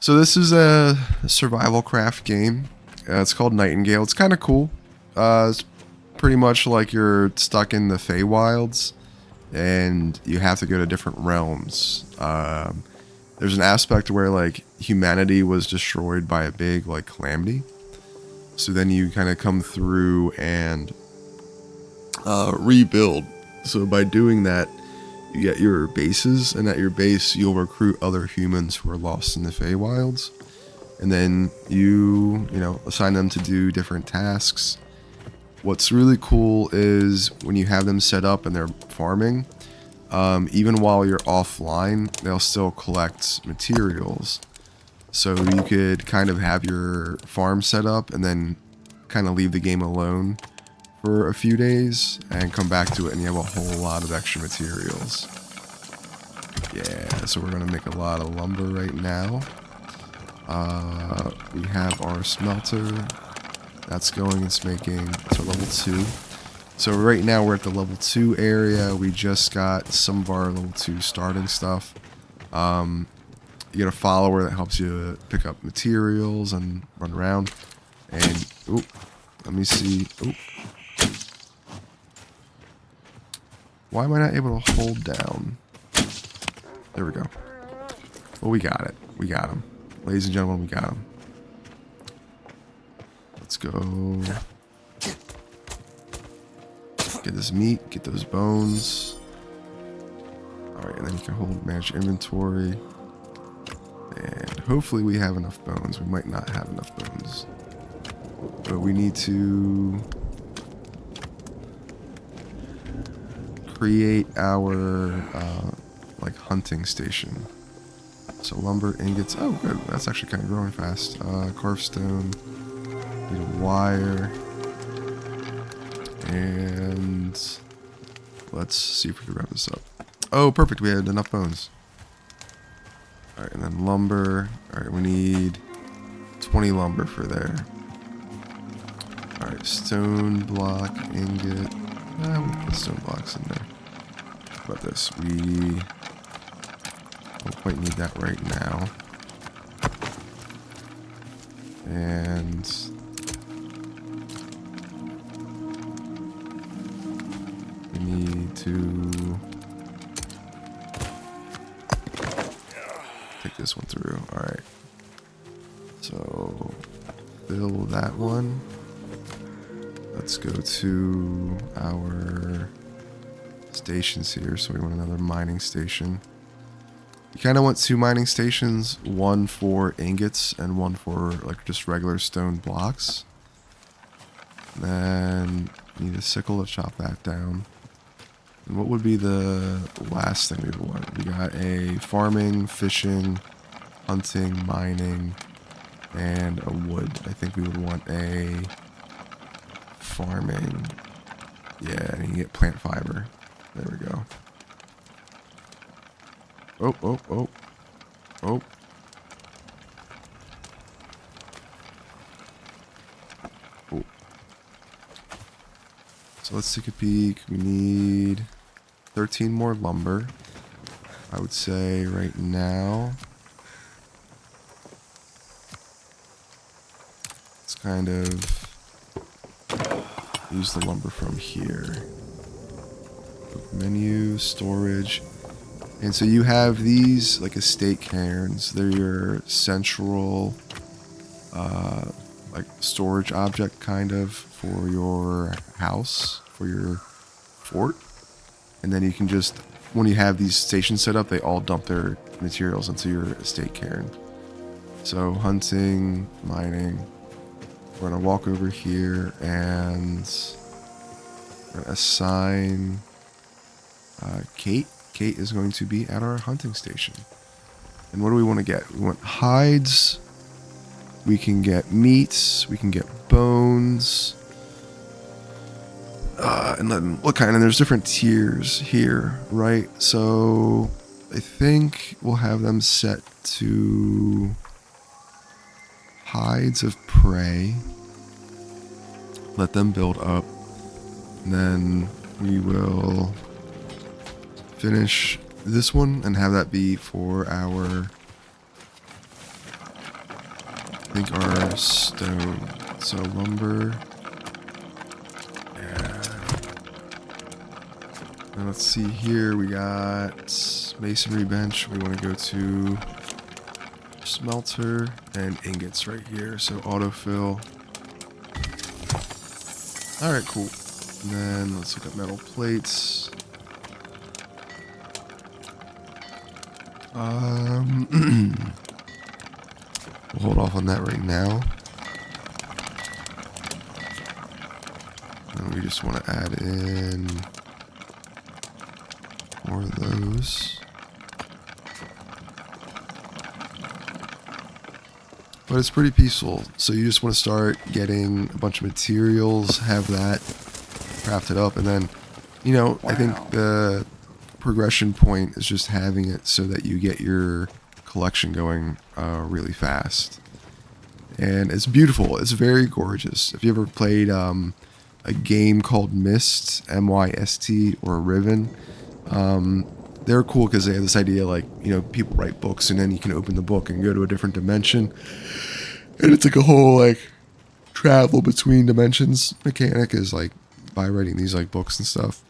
So this is a survival craft game. It's called Nightingale. It's kind of cool. It's pretty much like you're stuck in the Feywilds, and you have to go to different realms. There's an aspect where like humanity was destroyed by a big like calamity. So then you kind of come through and rebuild. So by doing that, you get your bases, and at your base you'll recruit other humans who are lost in the Feywilds, and then you assign them to do different tasks. What's really cool is when you have them set up and they're farming, even while you're offline, they'll still collect materials. So you could kind of have your farm set up and then kind of leave the game alone for a few days and come back to it, and you have a whole lot of extra materials. Yeah, so we're gonna make a lot of lumber right now. We have our smelter that's going. It's making to level 2. So right now we're at the level 2 area. We just got some of our level 2 starting stuff. You get a follower that helps you pick up materials and run around. And let me see. Why am I not able to hold down? There we go. Well, we got it. We got him. Ladies and gentlemen, we got him. Let's go. Get this meat. Get those bones. Alright, and then you can manage inventory. And hopefully we have enough bones. We might not have enough bones. But we need to create our like hunting station. So lumber, ingots. Oh, good. That's actually kind of growing fast. Carved stone. Need a wire. And let's see if we can wrap this up. Oh, perfect. We had enough bones. Alright, and then lumber. Alright, we need 20 lumber for there. Alright, stone block, ingot. We'll put stone blocks in there. How about this? We don't quite need that right now. And we need to take this one through. Alright. So fill that one. Let's go to our stations here. So we want another mining station. You kind of want 2 mining stations, one for ingots and one for like just regular stone blocks. Then you need a sickle to chop that down. And what would be the last thing we would want? We got a farming, fishing, hunting, mining, and a wood. I think we would want a farming. Yeah, and you can get plant fiber. There we go. Oh. So let's take a peek. We need 13 more lumber. I would say right now. Let's kind of use the lumber from here. Menu, storage. And so you have these like estate cairns. They're your central like storage object kind of for your house, for your fort. And then you can just, when you have these stations set up, they all dump their materials into your estate cairn. So hunting, mining. We're gonna walk over here and assign Kate. Kate is going to be at our hunting station. And what do we want to get? We want hides. We can get meats. We can get bones. And then what kind? And there's different tiers here, right? So I think we'll have them set to hides of prey. Let them build up. And then we will finish this one and have that be for our think are stone. So lumber. Yeah. Now let's see here. We got masonry bench. We want to go to smelter and ingots right here. So autofill. All right, cool. And then let's look at metal plates. We'll hold off on that right now. And we just want to add in more of those. But it's pretty peaceful. So you just want to start getting a bunch of materials, have that crafted up, and then, you know, wow. I think the progression point is just having it so that you get your collection going really fast. And it's beautiful. It's very gorgeous. If you ever played a game called Myst, M-Y-S-T, or Riven, they're cool because they have this idea, like, you know, people write books and then you can open the book and go to a different dimension. And it's like a whole, like, travel between dimensions mechanic is, like, by writing these, like, books and stuff.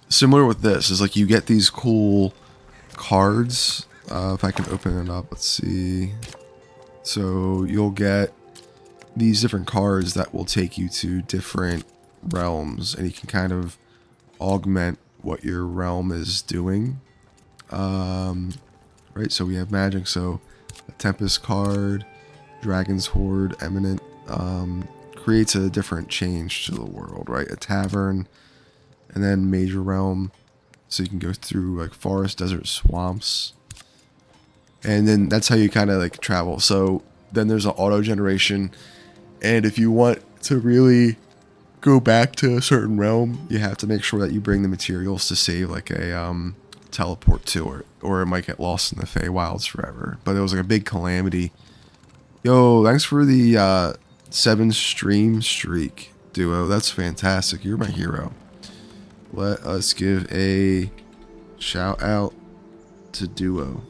Similar with this is, like, you get these cool cards. If I can open it up, let's see. So you'll get these different cards that will take you to different realms, and you can kind of augment what your realm is doing. Right, so we have magic, so a Tempest card, Dragon's Horde, Eminent, creates a different change to the world, right? A Tavern, and then Major Realm, so you can go through like forest, desert, swamps, and then that's how you kind of like travel. So then there's an auto generation, and if you want to really go back to a certain realm, you have to make sure that you bring the materials to save like a teleport to it, or it might get lost in the Feywilds forever. But it was like a big calamity. Yo, thanks for the 7 stream streak, Duo. That's fantastic. You're my hero. Let us give a shout out to Duo.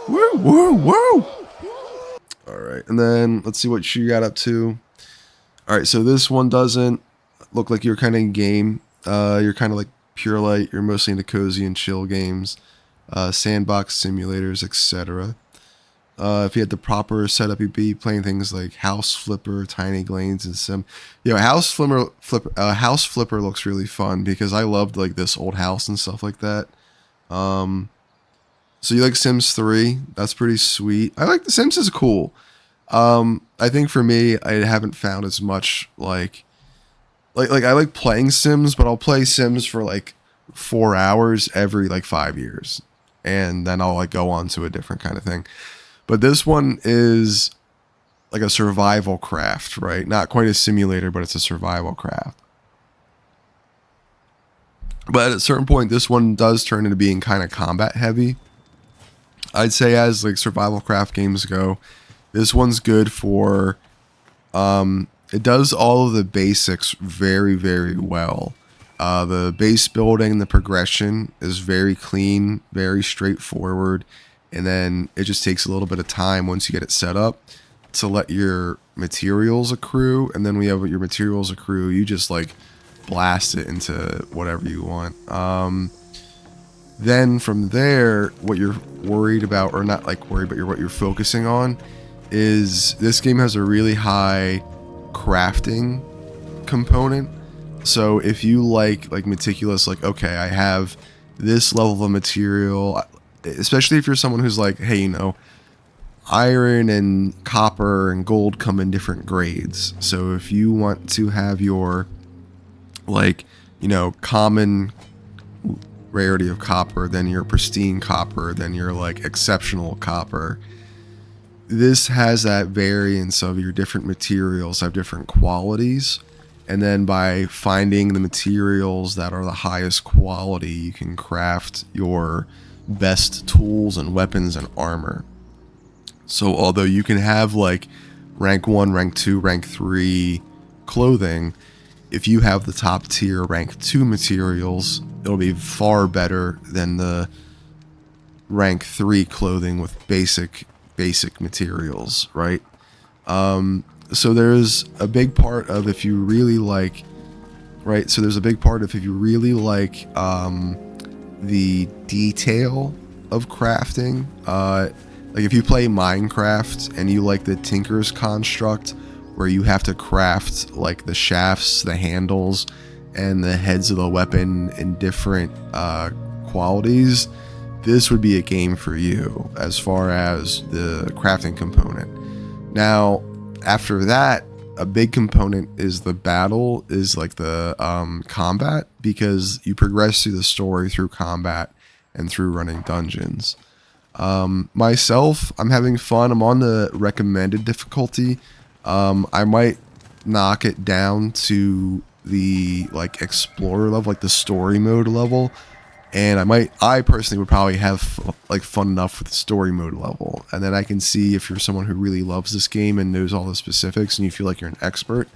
Woo, woo, woo! Alright, and then let's see what you got up to. Alright, so this one doesn't look like you're kind of in game. You're kind of like Pure Light. You're mostly into cozy and chill games, sandbox simulators, etc. If you had the proper setup, you'd be playing things like House Flipper, Tiny Glanes, and Sim. You know, House Flipper looks really fun because I loved like this old house and stuff like that. So you like Sims 3? That's pretty sweet. I like The Sims is cool. I think for me, I haven't found as much like I like playing Sims, but I'll play Sims for like 4 hours every like 5 years, and then I'll like go on to a different kind of thing. But this one is like a survival craft, right? Not quite a simulator, but it's a survival craft. But at a certain point, this one does turn into being kind of combat heavy. I'd say as like survival craft games go, this one's good for, it does all of the basics very, very well. The base building, the progression is very clean, very straightforward. And then it just takes a little bit of time once you get it set up to let your materials accrue. And then when you have your materials accrue, you just like blast it into whatever you want. Then from there, what you're worried about, or not like worried, but what you're focusing on is this game has a really high crafting component. So if you like meticulous, like, okay, I have this level of material, especially if you're someone who's like, hey, you know, iron and copper and gold come in different grades. So if you want to have your, like, you know, common rarity of copper, then your pristine copper, then your like exceptional copper, this has that variance of your different materials have different qualities. And then by finding the materials that are the highest quality, you can craft your best tools and weapons and armor. So although you can have like rank 1, rank 2, rank 3 clothing, if you have the top tier rank 2 materials, it'll be far better than the rank 3 clothing with basic materials, right? So there's a big part of if you really like, right? So there's a big part of if you really like the detail of crafting. Like if you play Minecraft and you like the Tinker's construct, where you have to craft like the shafts, the handles, and the heads of the weapon in different qualities, this would be a game for you as far as the crafting component. Now, after that, a big component is the battle, is like the combat, because you progress through the story through combat and through running dungeons. Myself, I'm having fun. I'm on the recommended difficulty. I might knock it down to the like explorer level, like the story mode level, and I personally would probably have like fun enough with the story mode level, and then I can see if you're someone who really loves this game and knows all the specifics and you feel like you're an expert,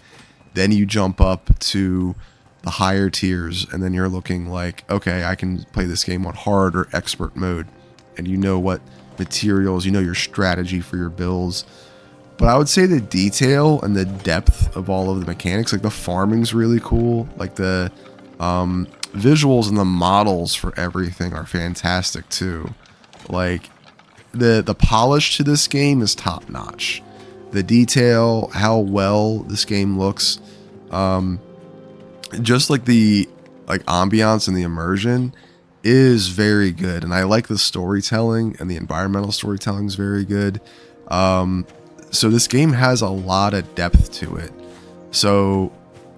then you jump up to the higher tiers, and then you're looking like, okay, I can play this game on hard or expert mode, and you know what materials, you know your strategy for your builds. But I would say the detail and the depth of all of the mechanics, like the farming's really cool, like the visuals and the models for everything are fantastic too. Like the polish to this game is top notch. The detail, how well this game looks, just like the ambiance and the immersion is very good, and I like the storytelling, and the environmental storytelling is very good. So this game has a lot of depth to it. So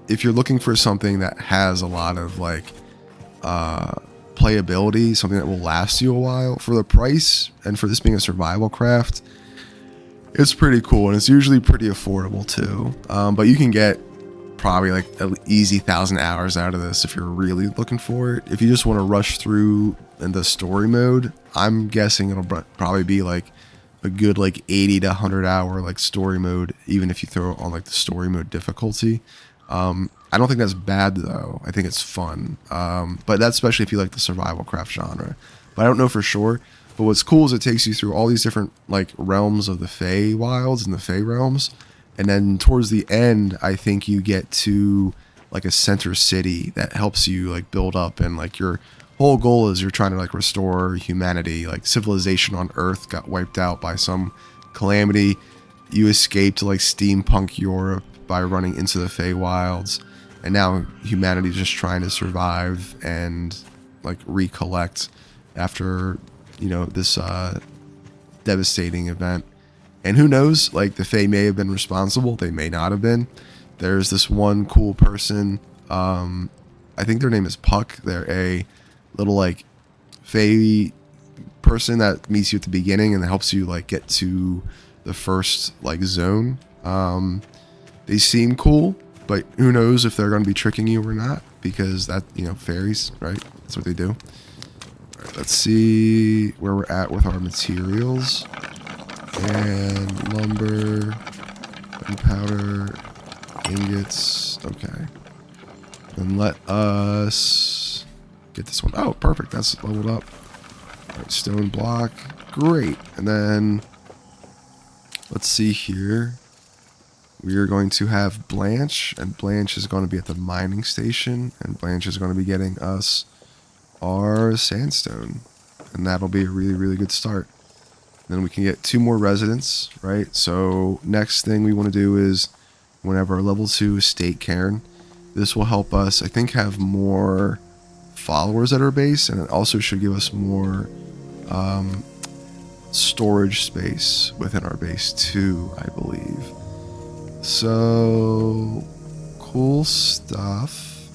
if you're looking for something that has a lot of like playability, something that will last you a while for the price, and for this being a survival craft, it's pretty cool, and it's usually pretty affordable too. But you can get probably like an easy 1,000 hours out of this if you're really looking for it. If you just want to rush through in the story mode, I'm guessing it'll probably be like a good like 80 to 100 hour like story mode, even if you throw it on like the story mode difficulty. I don't think that's bad though. I think it's fun. But that's especially if you like the survival craft genre. But I don't know for sure. But what's cool is it takes you through all these different like realms of the Fey wilds and the Fey realms. And then towards the end, I think you get to like a center city that helps you like build up, and like your whole goal is you're trying to like restore humanity. Like civilization on Earth got wiped out by some calamity. You escaped to like steampunk Europe by running into the Feywilds, and now humanity's just trying to survive and like recollect after, you know, this devastating event. And who knows, like the Fae may have been responsible, they may not have been. There's this one cool person, I think their name is Puck. They're a little like Fae person that meets you at the beginning and helps you like get to the first like zone. They seem cool, but who knows if they're going to be tricking you or not, because that, you know, fairies, right? That's what they do. All right, let's see where we're at with our materials. And lumber, gunpowder, ingots. Okay. Then let us get this one. Oh, perfect. That's leveled up. All right, stone block. Great. And then let's see here. We are going to have Blanche, and Blanche is going to be at the mining station, and Blanche is going to be getting us our sandstone, and that'll be a really, really good start. Then we can get 2 more residents, right? So next thing we want to do is whenever our level 2 estate cairn, this will help us, I think, have more followers at our base, and it also should give us more storage space within our base too, I believe. So cool stuff.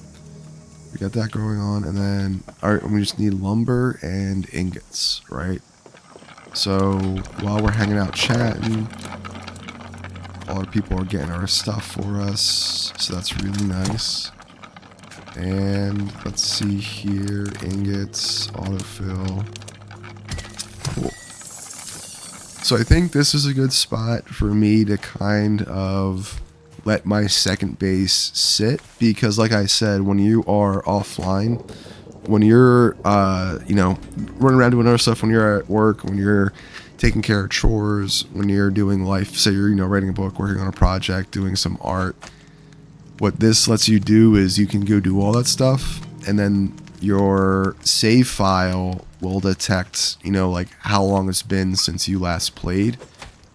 We got that going on, and then all right, we just need lumber and ingots, right? So while we're hanging out chatting, all our people are getting our stuff for us, so that's really nice. And let's see here, ingots, autofill. Cool. So I think this is a good spot for me to kind of let my second base sit, because like I said, when you are offline, when you're, running around doing other stuff, when you're at work, when you're taking care of chores, when you're doing life, say you're, writing a book, working on a project, doing some art, what this lets you do is you can go do all that stuff, and then your save file will detect, like how long it's been since you last played.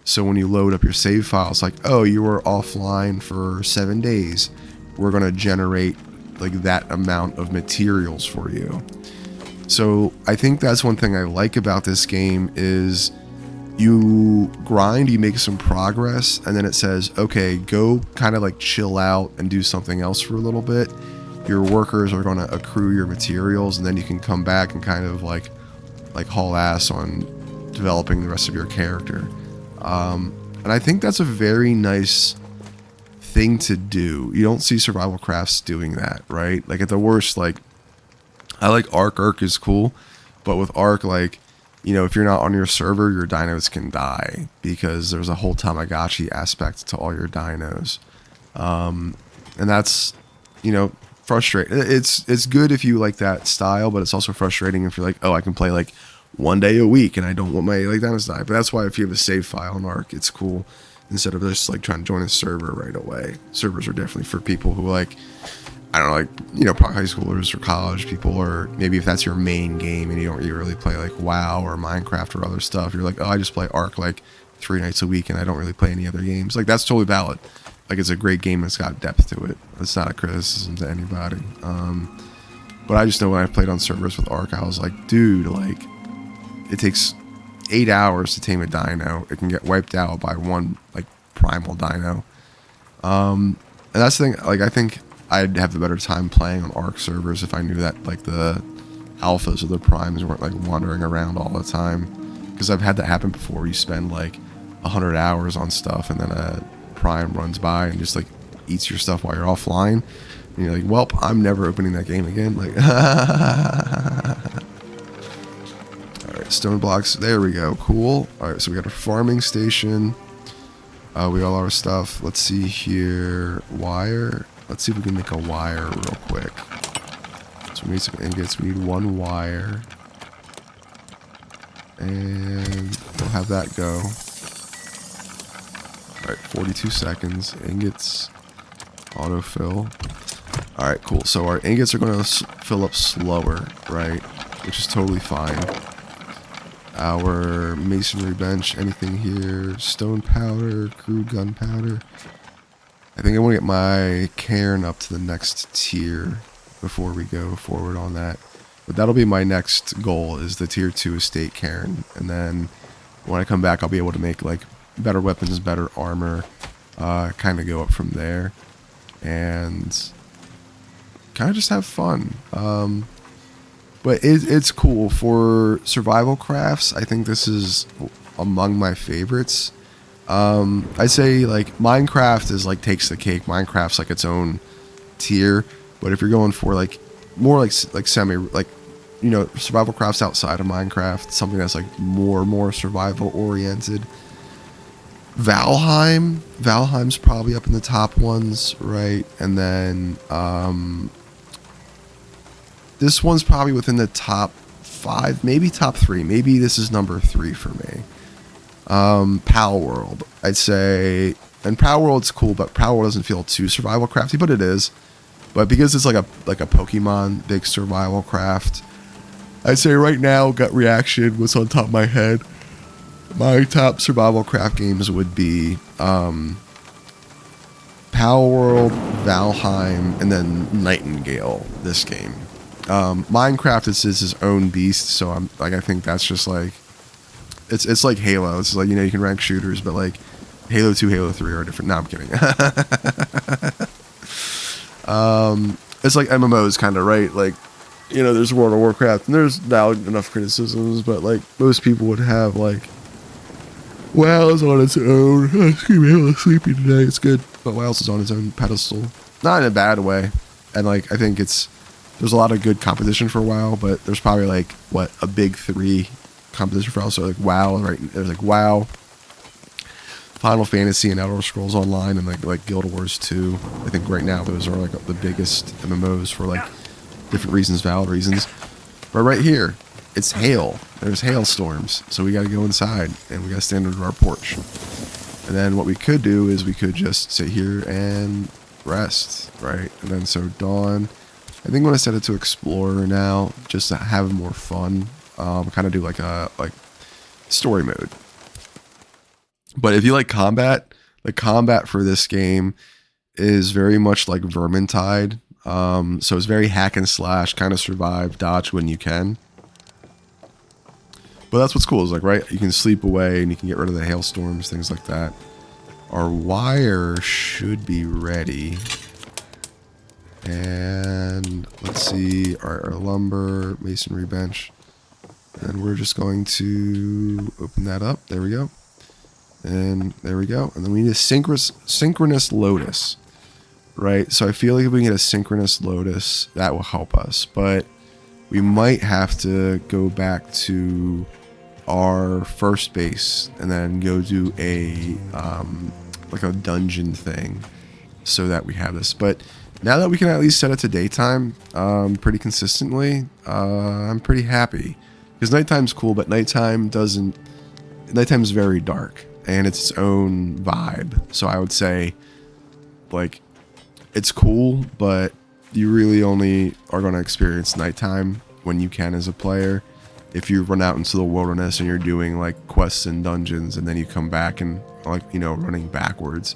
So when you load up your save file, it's like, oh, you were offline for 7 days. We're going to generate like that amount of materials for you. So I think that's one thing I like about this game is you grind, you make some progress, and then it says, okay, go kind of like chill out and do something else for a little bit. Your workers are going to accrue your materials, and then you can come back and kind of like haul ass on developing the rest of your character. And I think that's a very nice thing to do. You don't see survival crafts doing that, right? Like at the worst, like I like Ark. Ark is cool, but with Ark, like, if you're not on your server, your dinos can die because there's a whole Tamagotchi aspect to all your dinos. And that's, frustrating. It's good if you like that style, but it's also frustrating if you're like, oh, I can play like 1 day a week and I don't want my like dinos to die. But that's why if you have a save file in Ark, it's cool instead of just like trying to join a server right away. Servers are definitely for people who like, I don't know, like, probably high schoolers or college people, or maybe if that's your main game and you don't really play like WoW or Minecraft or other stuff, you're like, oh, I just play Ark like 3 nights a week and I don't really play any other games. Like, that's totally valid. Like, it's a great game that's got depth to it. It's not a criticism to anybody. But I just know when I played on servers with Ark, I was like, dude, like, it takes 8 hours to tame a dino. It can get wiped out by one, like, primal dino. And that's the thing, like, I think I'd have a better time playing on Ark servers if I knew that like the alphas or the primes weren't like wandering around all the time, because I've had that happen before. You spend like 100 hours on stuff and then a prime runs by and just like eats your stuff while you're offline, and you're like, well, I'm never opening that game again. Like alright, stone blocks, there we go, cool. Alright, so we got a farming station, we got all our stuff. Let's see here, wire. Let's see if we can make a wire real quick. So we need some ingots. We need 1 wire. And we'll have that go. Alright, 42 seconds. Ingots. Autofill. Alright, cool. So our ingots are going to fill up slower, right? Which is totally fine. Our masonry bench. Anything here? Stone powder. Crude gunpowder. I think I want to get my cairn up to the next tier before we go forward on that. But that'll be my next goal, is the tier 2 estate cairn. And then when I come back, I'll be able to make like better weapons, better armor, kind of go up from there. And kind of just have fun. But it's cool. For survival crafts, I think this is among my favorites. I'd say like Minecraft is like takes the cake. Minecraft's like its own tier, but if you're going for like more like semi like survival crafts outside of Minecraft, something that's like more survival oriented, Valheim's probably up in the top ones, right? And then this one's probably within the top 5, maybe top 3. Maybe this is number 3 for me. Pal World, I'd say, and Pal World's cool, but Pal World doesn't feel too survival crafty, but it is. But because it's like a Pokemon big survival craft, I'd say right now, gut reaction, what's on top of my head, my top survival craft games would be Pal World, Valheim, and then Nightingale. This game, Minecraft is his own beast, so I think that's just like. It's like Halo. It's like, you can rank shooters, but like Halo 2, Halo 3 are different. No, I'm kidding. It's like MMOs kind of, right? Like, there's World of Warcraft, and there's valid enough criticisms, but like most people would have like WoW's on its own. Excuse me, I'm a little sleepy today. It's good, but WoW's is on its own pedestal, not in a bad way. And like I think there's a lot of good competition for WoW, but there's probably like a big 3 competition for also like WoW, right? There's like WoW, Final Fantasy, and Elder Scrolls Online, and like Guild Wars 2. I think right now those are like the biggest MMOs for like different reasons, valid reasons. But right here, it's hail. There's hailstorms. So we got to go inside and we got to stand under our porch. And then what we could do is we could just sit here and rest, right? And then so dawn, I think I'm going to set it to explorer now, just to have more fun. Kind of do like a story mode. But if you like combat, the combat for this game is very much like Vermintide. So it's very hack and slash, kind of survive, dodge when you can. But that's what's cool is like, right, you can sleep away and you can get rid of the hailstorms, things like that. Our wire should be ready. And let's see, our lumber, masonry bench. And we're just going to open that up. There we go. And there we go. And then we need a synchronous lotus, right? So I feel like if we can get a synchronous lotus, that will help us. But we might have to go back to our first base and then go do a like a dungeon thing so that we have this. But now that we can at least set it to daytime pretty consistently, I'm pretty happy. Because nighttime's cool, but nightime's very dark and it's its own vibe. So I would say like it's cool, but you really only are going to experience nighttime when you can as a player. If you run out into the wilderness and you're doing like quests and dungeons and then you come back and like, you know, running backwards,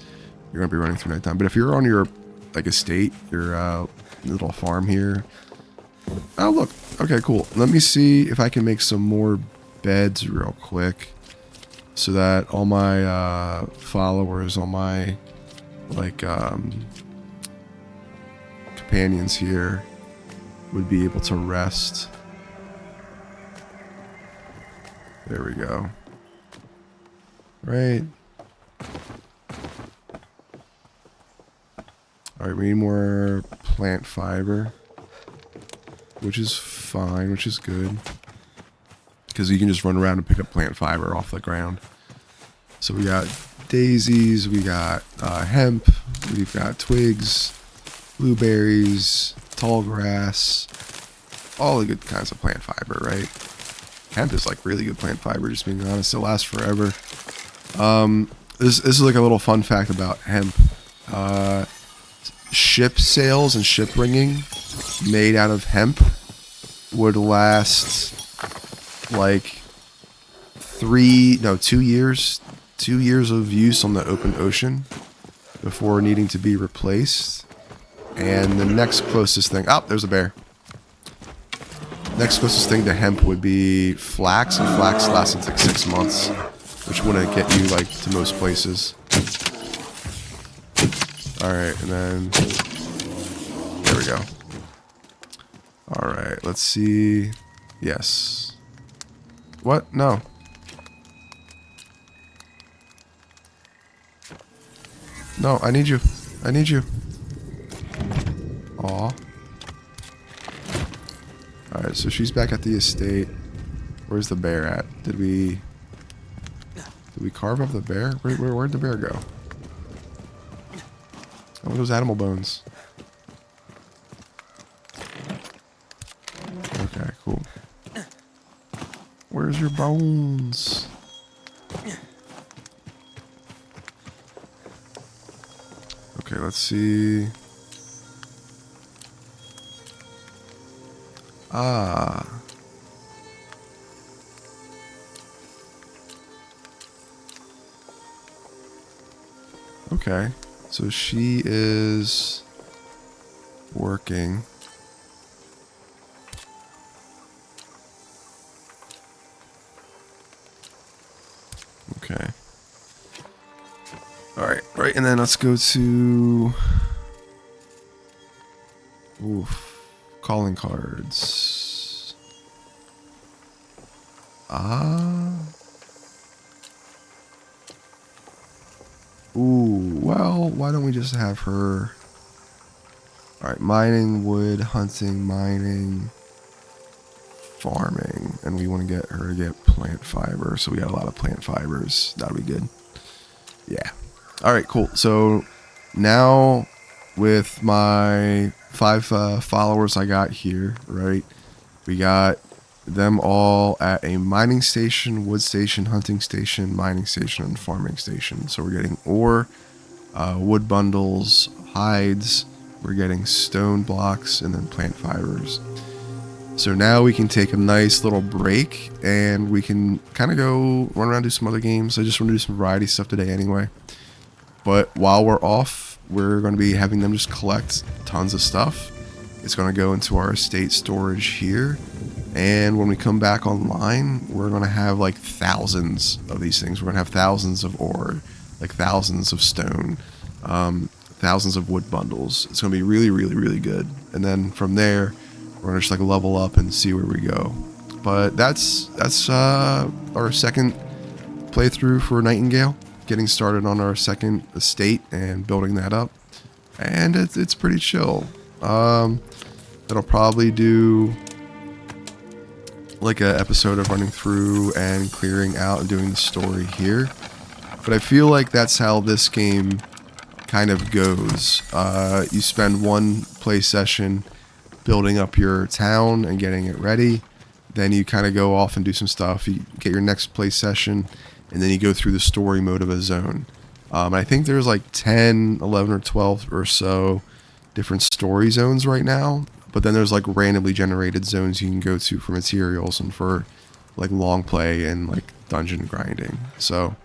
you're going to be running through nighttime. But if you're on your like estate, your little farm here. Oh, look. Okay, cool. Let me see if I can make some more beds real quick so that all my followers, all my like companions here would be able to rest. There we go. Right. Alright, we need more plant fiber. Which is fine, which is good. Because you can just run around and pick up plant fiber off the ground. So we got daisies, we got hemp, we've got twigs, blueberries, tall grass, all the good kinds of plant fiber, right? Hemp is like really good plant fiber, just being honest. It lasts forever. This is like a little fun fact about hemp. Ship sails and ship rigging made out of hemp would last like 2 years. 2 years of use on the open ocean before needing to be replaced. And the next closest thing, oh, there's a bear. Next closest thing to hemp would be flax, and flax lasts like 6 months, which wouldn't get you like to most places. Alright, and then there we go. Alright, let's see. Yes. What? No. No, I need you. I need you. Aw. Alright, so she's back at the estate. Where's the bear at? Did we carve up the bear? Where'd the bear go? Oh, those animal bones. Okay, cool. Where's your bones? Okay, let's see. Ah. Okay. So she is working. Okay. Alright, right, and then let's go to calling cards. Well, why don't we just have her? Alright, mining, wood, hunting, mining, farming. And we want to get her to get plant fiber. So we got a lot of plant fibers. That'll be good. Yeah. Alright, cool. So now with my 5 followers I got here, right? We got them all at a mining station, wood station, hunting station, mining station, and farming station. So we're getting ore, wood bundles, hides, we're getting stone blocks, and then plant fibers. So now we can take a nice little break and we can kind of go run around, do some other games. I just want to do some variety stuff today anyway. But while we're off, we're going to be having them just collect tons of stuff. It's going to go into our estate storage here. And when we come back online, we're going to have like thousands of these things. We're going to have thousands of ore, like thousands of stone, thousands of wood bundles. It's going to be really, really, really good. And then from there, we're going to just like level up and see where we go. But that's our second playthrough for Nightingale. Getting started on our second estate and building that up. And it's pretty chill. That'll probably do like an episode of running through and clearing out and doing the story here. But I feel like that's how this game kind of goes. You spend one play session building up your town and getting it ready. Then you kind of go off and do some stuff. You get your next play session, and then you go through the story mode of a zone. I think there's like 10, 11, or 12 or so different story zones right now. But then there's like randomly generated zones you can go to for materials and for like long play and like dungeon grinding. So